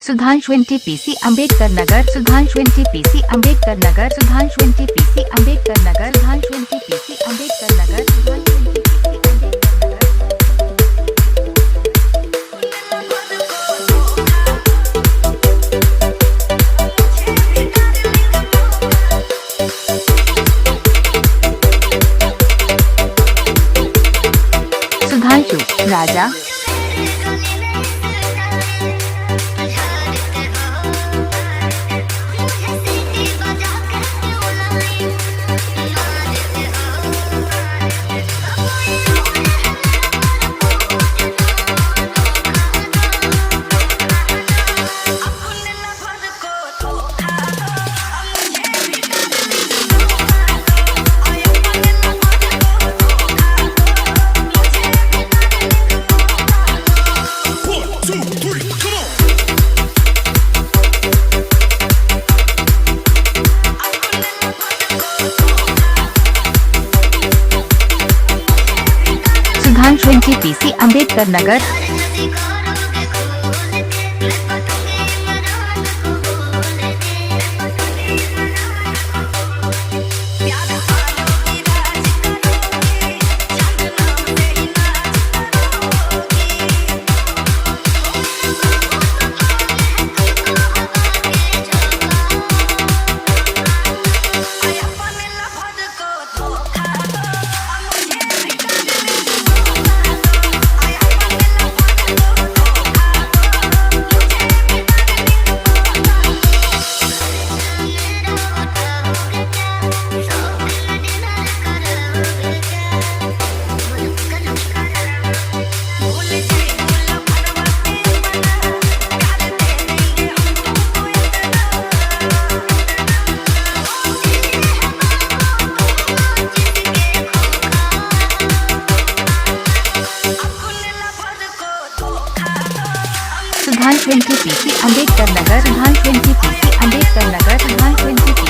Sudhanshu 20 पीसी Ambedkar Nagar Sudhanshu 20 पीसी Ambedkar Nagar Sudhanshu 20 पीसी Ambedkar Nagar Sudhanshu 20 पीसी Ambedkar Nagar Sudhanshu 20 Sudhanshu राजा Sudhanshu 20 पीसी Ambedkar Nagar Sudhanshu 20 पीसी Ambedkar Nagar Sudhanshu 20 पीसी Ambedkar Nagar Sudhanshu 20